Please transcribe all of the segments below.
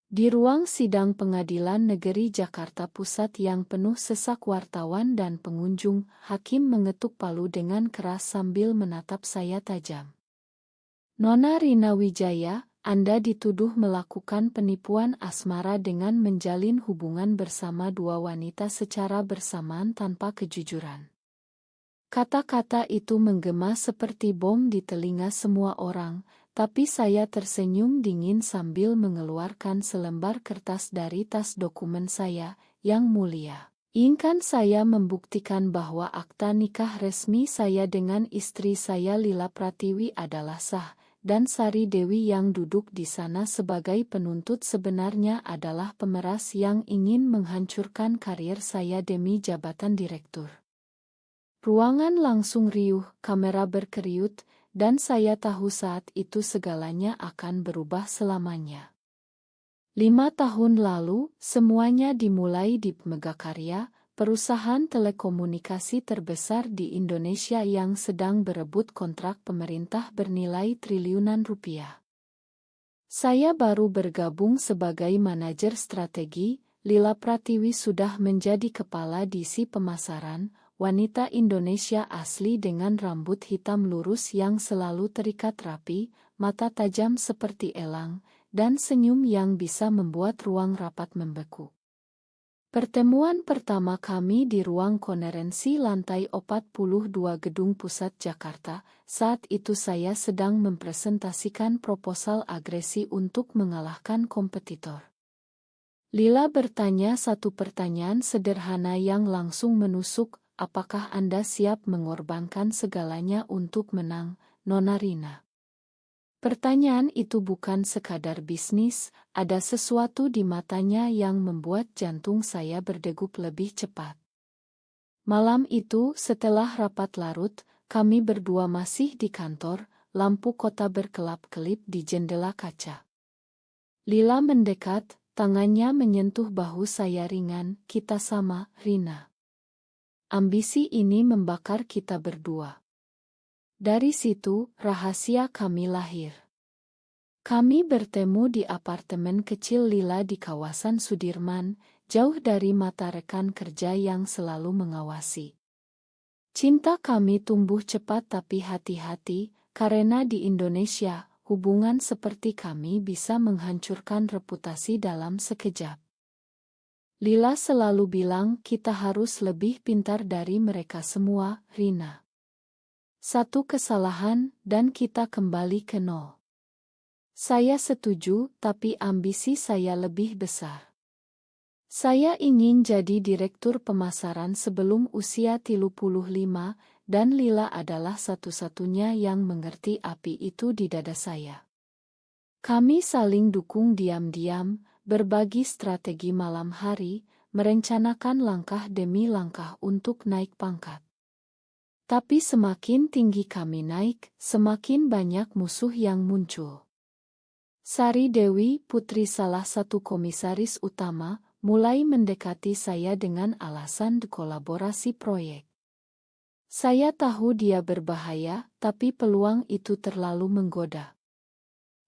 Di ruang sidang Pengadilan Negeri Jakarta Pusat yang penuh sesak wartawan dan pengunjung, hakim mengetuk palu dengan keras sambil menatap saya tajam. Nona Rina Wijaya, Anda dituduh melakukan penipuan asmara dengan menjalin hubungan bersama dua wanita secara bersamaan tanpa kejujuran. Kata-kata itu menggema seperti bom di telinga semua orang, tapi saya tersenyum dingin sambil mengeluarkan selembar kertas dari tas dokumen saya, Yang Mulia. Ingin saya membuktikan bahwa akta nikah resmi saya dengan istri saya Lila Pratiwi adalah sah, dan Sari Dewi yang duduk di sana sebagai penuntut sebenarnya adalah pemeras yang ingin menghancurkan karir saya demi jabatan direktur. Ruangan langsung riuh, kamera berkeriut, dan saya tahu saat itu segalanya akan berubah selamanya. 5 tahun lalu, semuanya dimulai di Megakarya, perusahaan telekomunikasi terbesar di Indonesia yang sedang berebut kontrak pemerintah bernilai triliunan rupiah. Saya baru bergabung sebagai manajer strategi. Lila Pratiwi sudah menjadi kepala divisi pemasaran, wanita Indonesia asli dengan rambut hitam lurus yang selalu terikat rapi, mata tajam seperti elang, dan senyum yang bisa membuat ruang rapat membeku. Pertemuan pertama kami di ruang konferensi lantai 42 Gedung Pusat Jakarta. Saat itu saya sedang mempresentasikan proposal agresi untuk mengalahkan kompetitor. Lila bertanya satu pertanyaan sederhana yang langsung menusuk, apakah Anda siap mengorbankan segalanya untuk menang, Nona Rina? Pertanyaan itu bukan sekadar bisnis, ada sesuatu di matanya yang membuat jantung saya berdegup lebih cepat. Malam itu, setelah rapat larut, kami berdua masih di kantor, lampu kota berkelap-kelip di jendela kaca. Lila mendekat, tangannya menyentuh bahu saya ringan, kita sama, Rina. Ambisi ini membakar kita berdua. Dari situ, rahasia kami lahir. Kami bertemu di apartemen kecil Lila di kawasan Sudirman, jauh dari mata rekan kerja yang selalu mengawasi. Cinta kami tumbuh cepat tapi hati-hati, karena di Indonesia, hubungan seperti kami bisa menghancurkan reputasi dalam sekejap. Lila selalu bilang kita harus lebih pintar dari mereka semua, Rina. Satu kesalahan, dan kita kembali ke nol. Saya setuju, tapi ambisi saya lebih besar. Saya ingin jadi direktur pemasaran sebelum usia 35, dan Lila adalah satu-satunya yang mengerti api itu di dada saya. Kami saling dukung diam-diam, berbagi strategi malam hari, merencanakan langkah demi langkah untuk naik pangkat. Tapi semakin tinggi kami naik, semakin banyak musuh yang muncul. Sari Dewi, putri salah satu komisaris utama, mulai mendekati saya dengan alasan kolaborasi proyek. Saya tahu dia berbahaya, tapi peluang itu terlalu menggoda.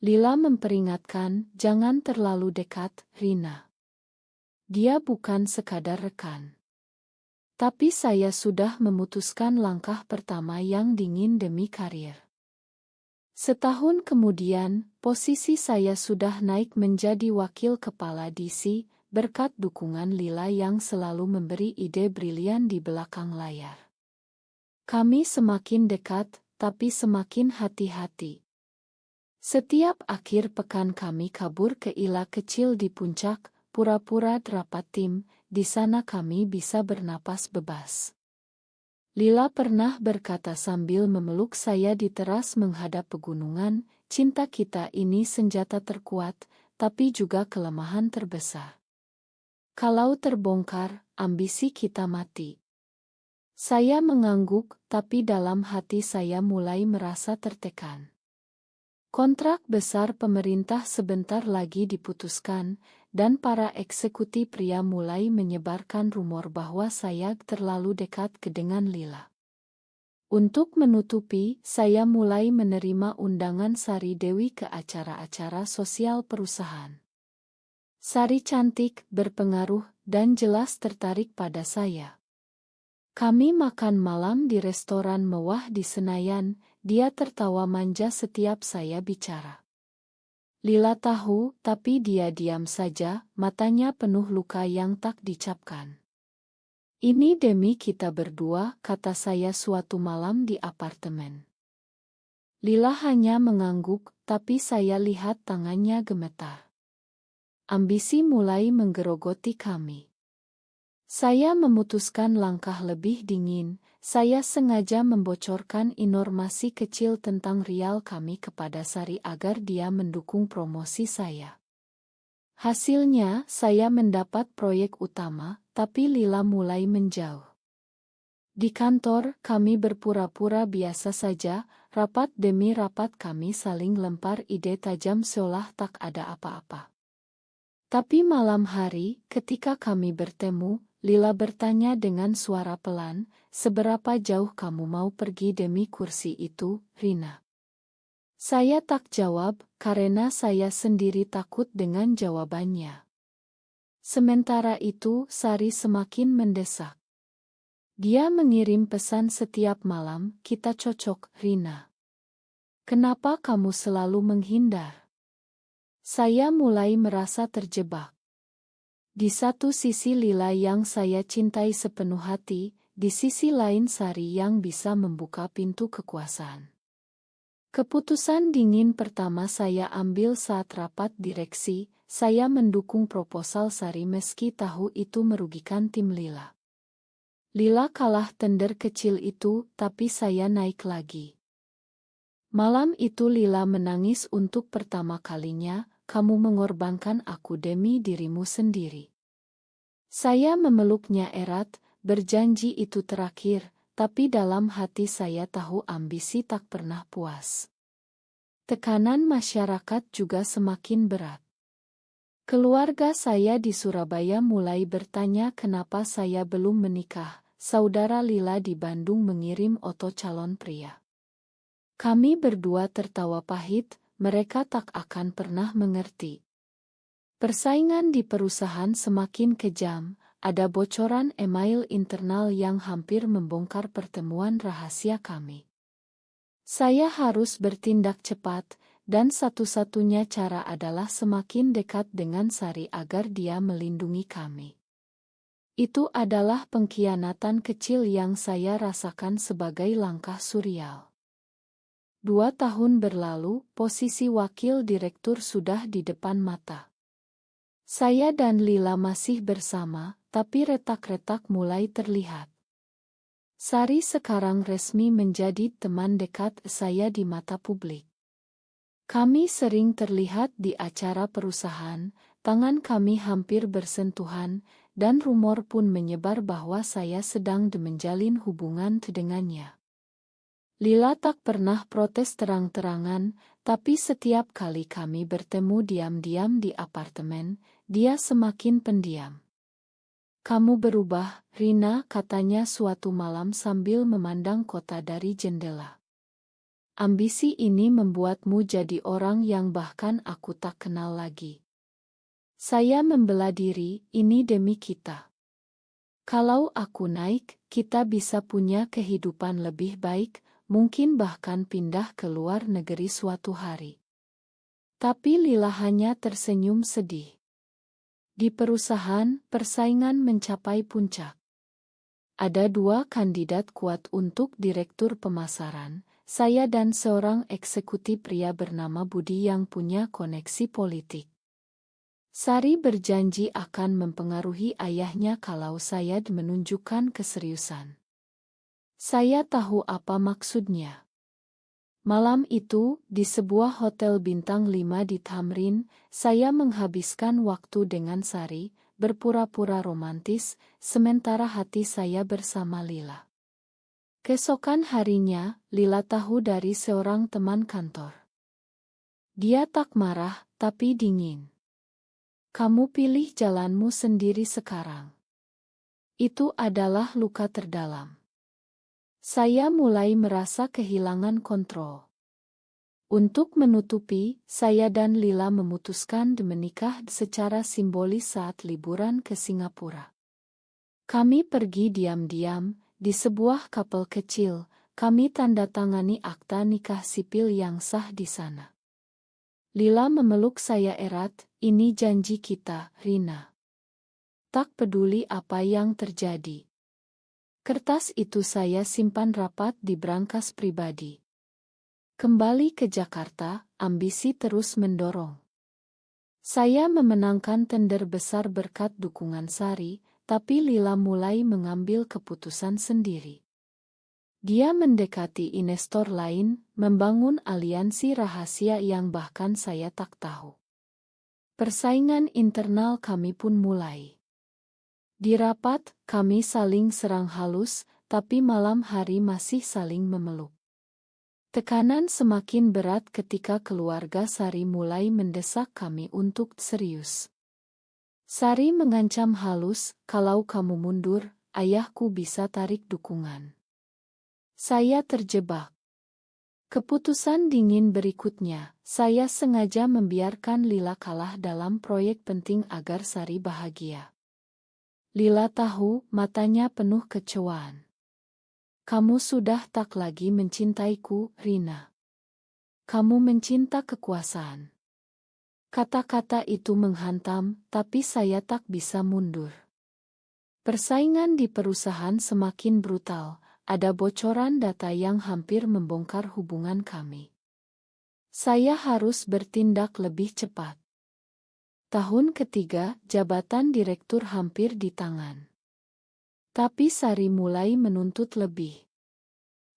Lila memperingatkan, jangan terlalu dekat, Rina. Dia bukan sekadar rekan. Tapi saya sudah memutuskan langkah pertama yang dingin demi karir. Setahun kemudian, posisi saya sudah naik menjadi wakil kepala divisi, berkat dukungan Lila yang selalu memberi ide brilian di belakang layar. Kami semakin dekat, tapi semakin hati-hati. Setiap akhir pekan kami kabur ke ila kecil di puncak, pura-pura rapat tim, di sana kami bisa bernapas bebas. Lila pernah berkata sambil memeluk saya di teras menghadap pegunungan, cinta kita ini senjata terkuat, tapi juga kelemahan terbesar. Kalau terbongkar, ambisi kita mati. Saya mengangguk, tapi dalam hati saya mulai merasa tertekan. Kontrak besar pemerintah sebentar lagi diputuskan, dan para eksekutif pria mulai menyebarkan rumor bahwa saya terlalu dekat dengan Lila. Untuk menutupi, saya mulai menerima undangan Sari Dewi ke acara-acara sosial perusahaan. Sari cantik, berpengaruh, dan jelas tertarik pada saya. Kami makan malam di restoran mewah di Senayan, dia tertawa manja setiap saya bicara. Lila tahu, tapi dia diam saja, matanya penuh luka yang tak dicapkan. Ini demi kita berdua, kata saya suatu malam di apartemen. Lila hanya mengangguk, tapi saya lihat tangannya gemetar. Ambisi mulai menggerogoti kami. Saya memutuskan langkah lebih dingin. Saya sengaja membocorkan informasi kecil tentang rial kami kepada Sari agar dia mendukung promosi saya. Hasilnya, saya mendapat proyek utama, tapi Lila mulai menjauh. Di kantor, kami berpura-pura biasa saja, rapat demi rapat kami saling lempar ide tajam seolah tak ada apa-apa. Tapi malam hari, ketika kami bertemu, Lila bertanya dengan suara pelan, "Seberapa jauh kamu mau pergi demi kursi itu, Rina?" Saya tak jawab, karena saya sendiri takut dengan jawabannya. Sementara itu, Sari semakin mendesak. Dia mengirim pesan setiap malam, "Kita cocok, Rina. Kenapa kamu selalu menghindar?" Saya mulai merasa terjebak. Di satu sisi Lila yang saya cintai sepenuh hati, di sisi lain Sari yang bisa membuka pintu kekuasaan. Keputusan dingin pertama saya ambil saat rapat direksi, saya mendukung proposal Sari meski tahu itu merugikan tim Lila. Lila kalah tender kecil itu, tapi saya naik lagi. Malam itu Lila menangis untuk pertama kalinya, "Kamu mengorbankan aku demi dirimu sendiri." Saya memeluknya erat, berjanji itu terakhir, tapi dalam hati saya tahu ambisi tak pernah puas. Tekanan masyarakat juga semakin berat. Keluarga saya di Surabaya mulai bertanya kenapa saya belum menikah. Saudara Lila di Bandung mengirim foto calon pria. Kami berdua tertawa pahit, mereka tak akan pernah mengerti. Persaingan di perusahaan semakin kejam, ada bocoran email internal yang hampir membongkar pertemuan rahasia kami. Saya harus bertindak cepat, dan satu-satunya cara adalah semakin dekat dengan Sari agar dia melindungi kami. Itu adalah pengkhianatan kecil yang saya rasakan sebagai langkah surial. 2 tahun berlalu, posisi wakil direktur sudah di depan mata. Saya dan Lila masih bersama, tapi retak-retak mulai terlihat. Sari sekarang resmi menjadi teman dekat saya di mata publik. Kami sering terlihat di acara perusahaan, tangan kami hampir bersentuhan, dan rumor pun menyebar bahwa saya sedang menjalin hubungan dengannya. Lila tak pernah protes terang-terangan, tapi setiap kali kami bertemu diam-diam di apartemen, dia semakin pendiam. "Kamu berubah, Rina," katanya suatu malam sambil memandang kota dari jendela. "Ambisi ini membuatmu jadi orang yang bahkan aku tak kenal lagi." Saya membela diri, ini demi kita. Kalau aku naik, kita bisa punya kehidupan lebih baik, mungkin bahkan pindah ke luar negeri suatu hari. Tapi Lila hanya tersenyum sedih. Di perusahaan, persaingan mencapai puncak. Ada 2 kandidat kuat untuk direktur pemasaran, saya dan seorang eksekutif pria bernama Budi yang punya koneksi politik. Sari berjanji akan mempengaruhi ayahnya kalau saya menunjukkan keseriusan. Saya tahu apa maksudnya. Malam itu, di sebuah hotel bintang 5 di Tamrin, saya menghabiskan waktu dengan Sari, berpura-pura romantis, sementara hati saya bersama Lila. Keesokan harinya, Lila tahu dari seorang teman kantor. Dia tak marah, tapi dingin. "Kamu pilih jalanmu sendiri sekarang." Itu adalah luka terdalam. Saya mulai merasa kehilangan kontrol. Untuk menutupi, saya dan Lila memutuskan menikah secara simbolis saat liburan ke Singapura. Kami pergi diam-diam, di sebuah kapel kecil, kami tanda tangani akta nikah sipil yang sah di sana. Lila memeluk saya erat, ini janji kita, Rina. Tak peduli apa yang terjadi. Kertas itu saya simpan rapat di brankas pribadi. Kembali ke Jakarta, ambisi terus mendorong. Saya memenangkan tender besar berkat dukungan Sari, tapi Lila mulai mengambil keputusan sendiri. Dia mendekati investor lain, membangun aliansi rahasia yang bahkan saya tak tahu. Persaingan internal kami pun mulai. Di rapat, kami saling serang halus, tapi malam hari masih saling memeluk. Tekanan semakin berat ketika keluarga Sari mulai mendesak kami untuk serius. Sari mengancam halus, kalau kamu mundur, ayahku bisa tarik dukungan. Saya terjebak. Keputusan dingin berikutnya, saya sengaja membiarkan Lila kalah dalam proyek penting agar Sari bahagia. Lila tahu, matanya penuh kecewaan. Kamu sudah tak lagi mencintaiku, Rina. Kamu mencinta kekuasaan. Kata-kata itu menghantam, tapi saya tak bisa mundur. Persaingan di perusahaan semakin brutal, ada bocoran data yang hampir membongkar hubungan kami. Saya harus bertindak lebih cepat. Tahun ketiga, jabatan direktur hampir di tangan. Tapi Sari mulai menuntut lebih.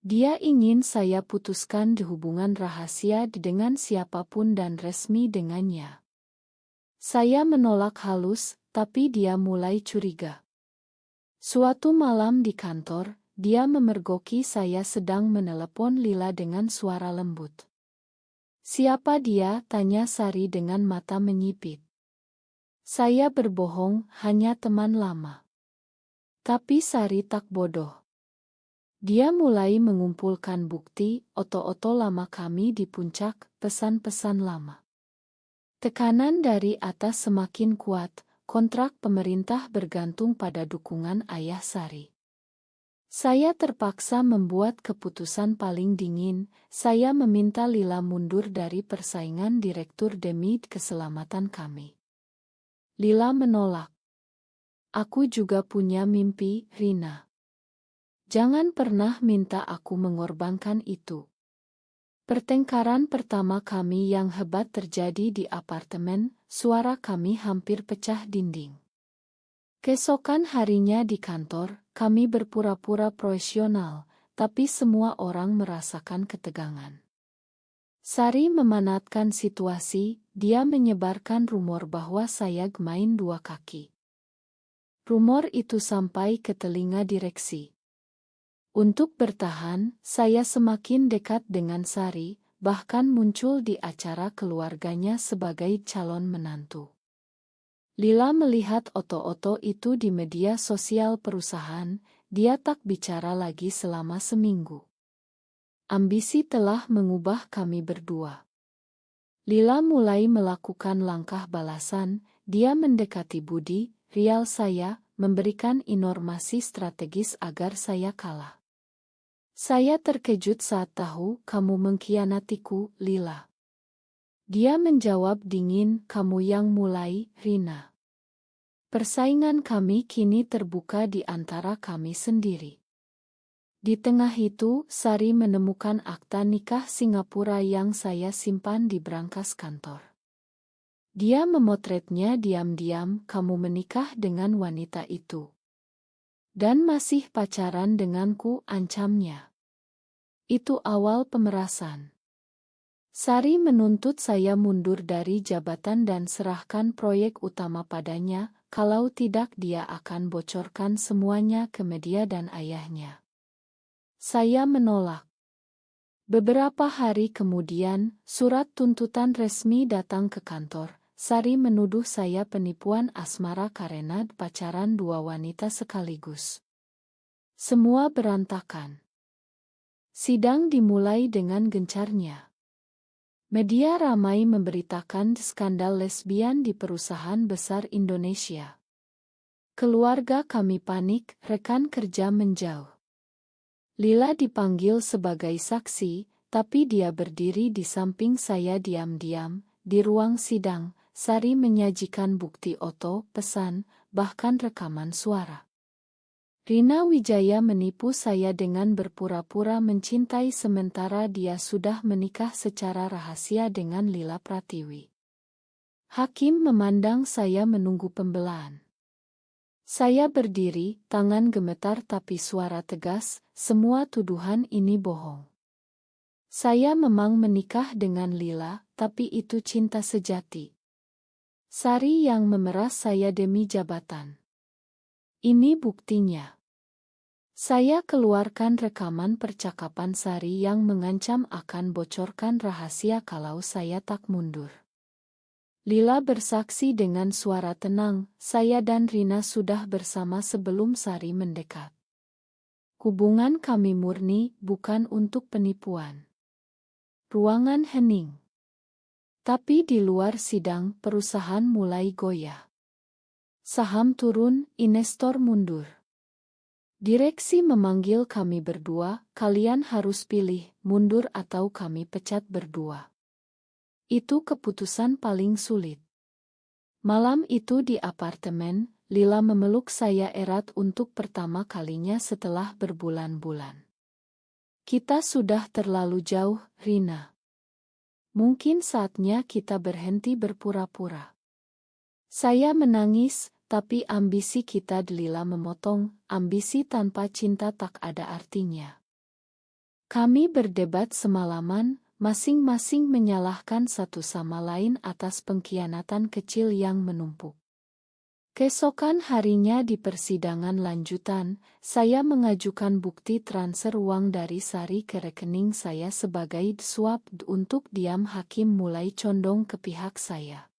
Dia ingin saya putuskan di hubungan rahasia dengan siapapun dan resmi dengannya. Saya menolak halus, tapi dia mulai curiga. Suatu malam di kantor, dia memergoki saya sedang menelepon Lila dengan suara lembut. Siapa dia? Tanya Sari dengan mata menyipit. Saya berbohong, hanya teman lama. Tapi Sari tak bodoh. Dia mulai mengumpulkan bukti, oto-oto lama kami di puncak, pesan-pesan lama. Tekanan dari atas semakin kuat, kontrak pemerintah bergantung pada dukungan ayah Sari. Saya terpaksa membuat keputusan paling dingin, saya meminta Lila mundur dari persaingan direktur demi keselamatan kami. Lila menolak. Aku juga punya mimpi, Rina. Jangan pernah minta aku mengorbankan itu. Pertengkaran pertama kami yang hebat terjadi di apartemen, suara kami hampir pecah dinding. Keesokan harinya di kantor, kami berpura-pura profesional, tapi semua orang merasakan ketegangan. Sari memanatkan situasi, dia menyebarkan rumor bahwa saya main dua kaki. Rumor itu sampai ke telinga direksi. Untuk bertahan, saya semakin dekat dengan Sari, bahkan muncul di acara keluarganya sebagai calon menantu. Lila melihat oto-oto itu di media sosial perusahaan, dia tak bicara lagi selama seminggu. Ambisi telah mengubah kami berdua. Lila mulai melakukan langkah balasan, dia mendekati Budi, rival saya, memberikan informasi strategis agar saya kalah. Saya terkejut saat tahu kamu mengkhianatiku, Lila. Dia menjawab dingin, kamu yang mulai, Rina. Persaingan kami kini terbuka di antara kami sendiri. Di tengah itu, Sari menemukan akta nikah Singapura yang saya simpan di brankas kantor. Dia memotretnya diam-diam, kamu menikah dengan wanita itu. Dan masih pacaran denganku, ancamnya. Itu awal pemerasan. Sari menuntut saya mundur dari jabatan dan serahkan proyek utama padanya, kalau tidak dia akan bocorkan semuanya ke media dan ayahnya. Saya menolak. Beberapa hari kemudian, surat tuntutan resmi datang ke kantor. Sari menuduh saya penipuan asmara karena pacaran dua wanita sekaligus. Semua berantakan. Sidang dimulai dengan gencarnya. Media ramai memberitakan skandal lesbian di perusahaan besar Indonesia. Keluarga kami panik, rekan kerja menjauh. Lila dipanggil sebagai saksi, tapi dia berdiri di samping saya diam-diam. Di ruang sidang, Sari menyajikan bukti oto, pesan, bahkan rekaman suara. Rina Wijaya menipu saya dengan berpura-pura mencintai sementara dia sudah menikah secara rahasia dengan Lila Pratiwi. Hakim memandang saya menunggu pembelaan. Saya berdiri, tangan gemetar tapi suara tegas, semua tuduhan ini bohong. Saya memang menikah dengan Lila, tapi itu cinta sejati. Sari yang memeras saya demi jabatan. Ini buktinya. Saya keluarkan rekaman percakapan Sari yang mengancam akan bocorkan rahasia kalau saya tak mundur. Lila bersaksi dengan suara tenang, saya dan Rina sudah bersama sebelum Sari mendekat. Hubungan kami murni, bukan untuk penipuan. Ruangan hening. Tapi di luar sidang, perusahaan mulai goyah. Saham turun, investor mundur. Direksi memanggil kami berdua, kalian harus pilih, mundur atau kami pecat berdua. Itu keputusan paling sulit. Malam itu di apartemen, Lila memeluk saya erat untuk pertama kalinya setelah berbulan-bulan. Kita sudah terlalu jauh, Rina. Mungkin saatnya kita berhenti berpura-pura. Saya menangis, tapi ambisi kita Lila memotong, ambisi tanpa cinta tak ada artinya. Kami berdebat semalaman, masing-masing menyalahkan satu sama lain atas pengkhianatan kecil yang menumpuk. Keesokan harinya di persidangan lanjutan, saya mengajukan bukti transfer uang dari Sari ke rekening saya sebagai suap untuk diam. Hakim mulai condong ke pihak saya.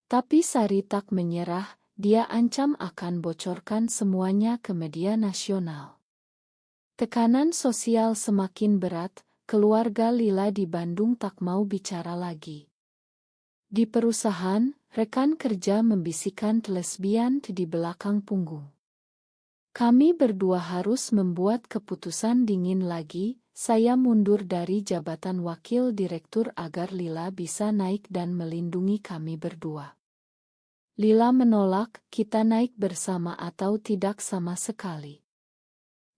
Tapi Sari tak menyerah, dia ancam akan bocorkan semuanya ke media nasional. Tekanan sosial semakin berat. Keluarga Lila di Bandung tak mau bicara lagi. Di perusahaan, rekan kerja membisikkan lesbian di belakang punggung. Kami berdua harus membuat keputusan dingin lagi. Saya mundur dari jabatan wakil direktur agar Lila bisa naik dan melindungi kami berdua. Lila menolak, kita naik bersama atau tidak sama sekali.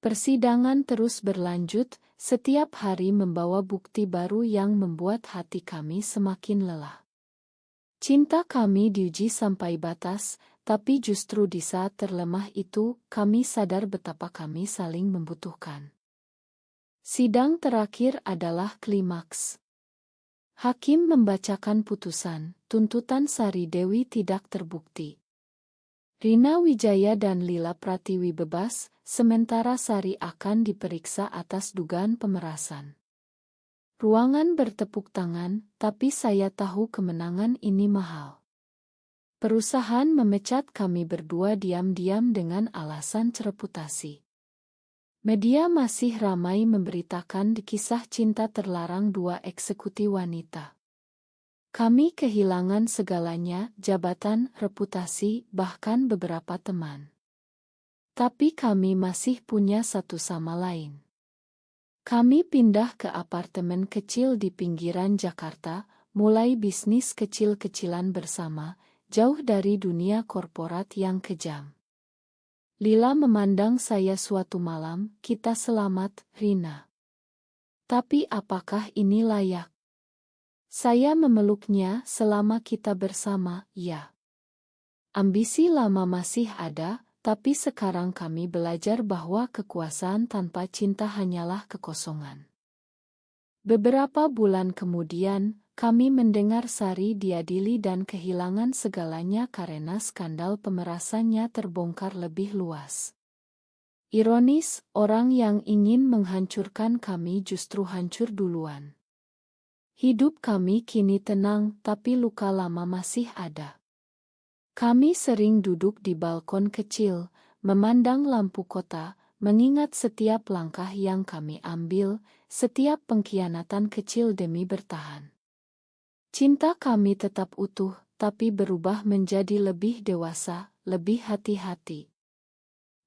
Persidangan terus berlanjut, setiap hari membawa bukti baru yang membuat hati kami semakin lelah. Cinta kami diuji sampai batas, tapi justru di saat terlemah itu, kami sadar betapa kami saling membutuhkan. Sidang terakhir adalah klimaks. Hakim membacakan putusan, tuntutan Sari Dewi tidak terbukti. Rina Wijaya dan Lila Pratiwi bebas, sementara Sari akan diperiksa atas dugaan pemerasan. Ruangan bertepuk tangan, tapi saya tahu kemenangan ini mahal. Perusahaan memecat kami berdua diam-diam dengan alasan reputasi. Media masih ramai memberitakan kisah cinta terlarang dua eksekutif wanita. Kami kehilangan segalanya, jabatan, reputasi, bahkan beberapa teman. Tapi kami masih punya satu sama lain. Kami pindah ke apartemen kecil di pinggiran Jakarta, mulai bisnis kecil-kecilan bersama, jauh dari dunia korporat yang kejam. Lila memandang saya suatu malam, kita selamat, Rina. Tapi apakah ini layak? Saya memeluknya selama kita bersama, ya. Ambisi lama masih ada, tapi sekarang kami belajar bahwa kekuasaan tanpa cinta hanyalah kekosongan. Beberapa bulan kemudian, kami mendengar Sari diadili dan kehilangan segalanya karena skandal pemerasannya terbongkar lebih luas. Ironis, orang yang ingin menghancurkan kami justru hancur duluan. Hidup kami kini tenang, tapi luka lama masih ada. Kami sering duduk di balkon kecil, memandang lampu kota, mengingat setiap langkah yang kami ambil, setiap pengkhianatan kecil demi bertahan. Cinta kami tetap utuh, tapi berubah menjadi lebih dewasa, lebih hati-hati.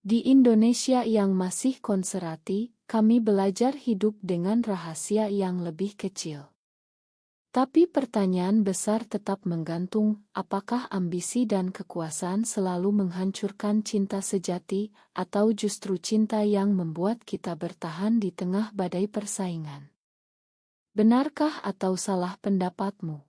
Di Indonesia yang masih konservatif, kami belajar hidup dengan rahasia yang lebih kecil. Tapi pertanyaan besar tetap menggantung, apakah ambisi dan kekuasaan selalu menghancurkan cinta sejati, atau justru cinta yang membuat kita bertahan di tengah badai persaingan? Benarkah atau salah pendapatmu?